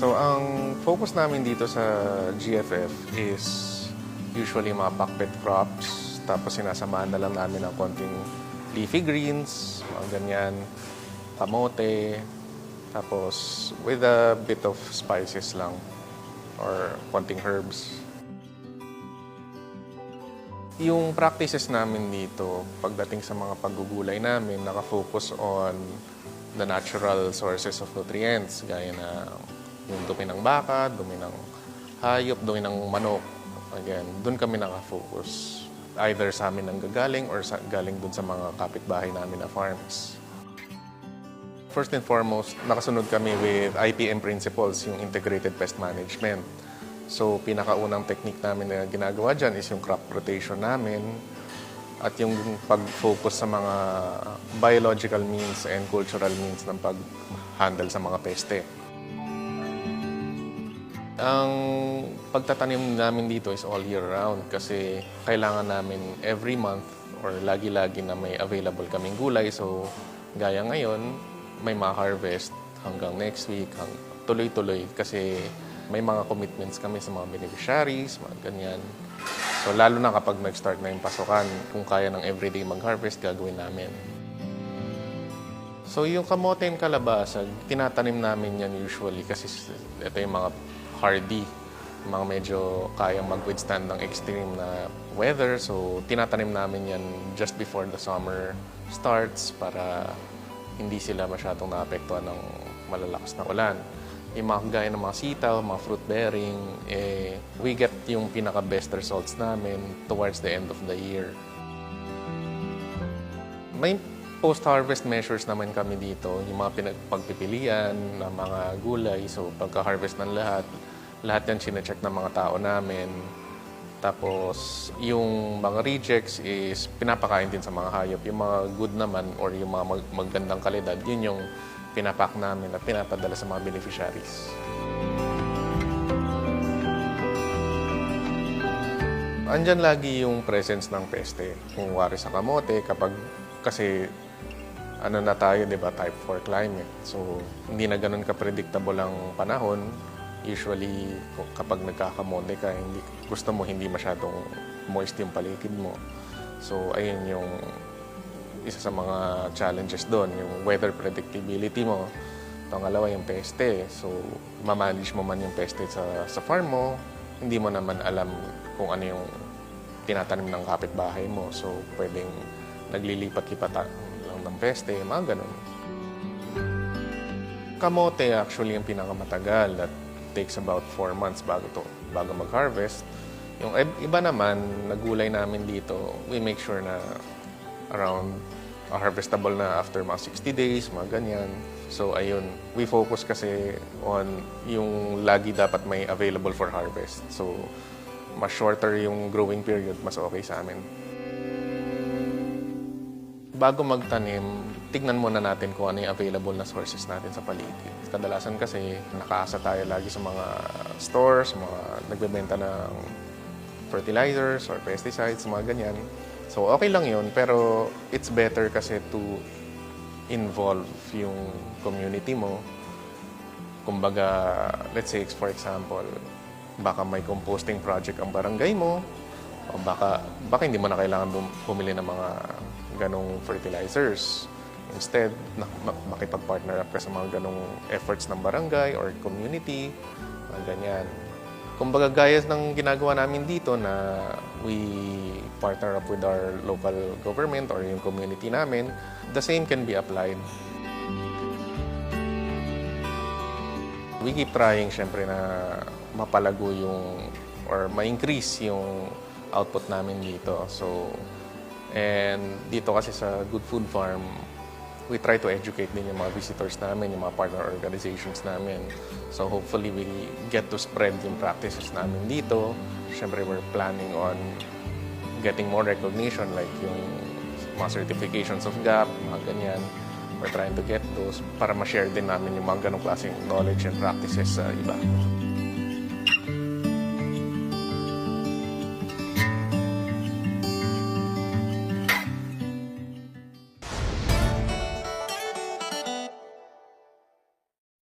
So, ang focus namin dito sa GFF is usually mga packpet crops, tapos sinasamahan na lang namin ng konting leafy greens, mga ganyan, kamote, tapos with a bit of spices lang or konting herbs. Yung practices namin dito, pagdating sa mga paggugulay namin, nakafocus on the natural sources of nutrients, gaya na yung dumi ng baka, dumi ng hayop, dumi ng manok. Again, doon kami nakafocus. Either sa amin ang gagaling or galing doon sa mga kapitbahay namin na farms. First and foremost, nakasunod kami with IPM principles, yung Integrated Pest Management. So, pinakaunang technique namin na ginagawa dyan is yung crop rotation namin at yung pag-focus sa mga biological means and cultural means ng pag-handle sa mga peste. Ang pagtatanim namin dito is all year round kasi kailangan namin every month or lagi-lagi na may available kaming gulay. So, gaya ngayon, may ma-harvest hanggang next week, tuloy-tuloy kasi may mga commitments kami sa mga beneficiaries, mga ganyan. So, lalo na kapag nag-start na yung pasukan, kung kaya ng everyday mag-harvest, gagawin namin. So, yung kamote and kalabasa, tinatanim namin yan usually kasi ito yung mga hardy, mga medyo kayang mag-withstand ng extreme na weather. So, tinatanim namin yan just before the summer starts para hindi sila masyadong naapektuhan ng malalakas na ulan. Yung mga gaya ng mga sitaw, mga fruit bearing, we get yung pinaka-best results namin towards the end of the year. May post-harvest measures naman kami dito, yung mga pagpipilian ng mga gulay. So, pagka-harvest ng lahat yan sinecheck ng mga tao namin. Tapos, yung mga rejects is pinapakain din sa mga hayop. Yung mga good naman or yung mga magandang kalidad, yun yung pinapak namin at pinapadala sa mga beneficiaries. Andyan lagi yung presence ng peste. Kung wari sa kamote, kasi ano na tayo, di ba, type 4 climate. So, hindi na ganun ka-predictable ang panahon. Usually, kapag nagkakamote ka, gusto mo hindi masyadong moist yung paligid mo. So, ayun yung isa sa mga challenges doon, yung weather predictability mo. Pangalawa, yung peste. So, mamanage mo man yung peste sa farm mo, hindi mo naman alam kung ano yung tinatanim ng kapitbahay mo. So, pwedeng naglilipat-lipat lang ng peste, mga ganun. Kamote actually yung pinakamatagal that takes about 4 months bago mag-harvest. Yung iba naman, nagulay namin dito, we make sure na around harvestable na after mga 60 days, mga ganyan. So, ayun, we focus kasi on yung lagi dapat may available for harvest. So, mas shorter yung growing period, mas okay sa amin. Bago magtanim, tignan muna natin kung ano yung available na sources natin sa paligid. Kadalasan kasi nakaasa tayo lagi sa mga stores, mga nagbebenta ng fertilizers or pesticides, mga ganyan. So, okay lang yun, pero it's better kasi to involve yung community mo. Kumbaga, let's say, for example, baka may composting project ang barangay mo, o baka hindi mo na kailangan bumili ng mga ganong fertilizers. Instead, makipag-partner up ka sa mga ganong efforts ng barangay or community, mga ganyan. Kumbaga, gaya ng ginagawa namin dito na we partner up with our local government or yung community namin, the same can be applied. We keep trying, syempre, na mapalago or ma-increase yung output namin dito. So, and dito kasi sa Good Food Farm, we try to educate din yung mga visitors namin, yung mga partner organizations namin. So hopefully we get to spread yung practices namin dito. Siyempre, we're planning on getting more recognition like yung mga certifications of GAP, mga ganyan. We're trying to get those para ma-share din namin yung mga ganong klaseng knowledge and practices sa iba.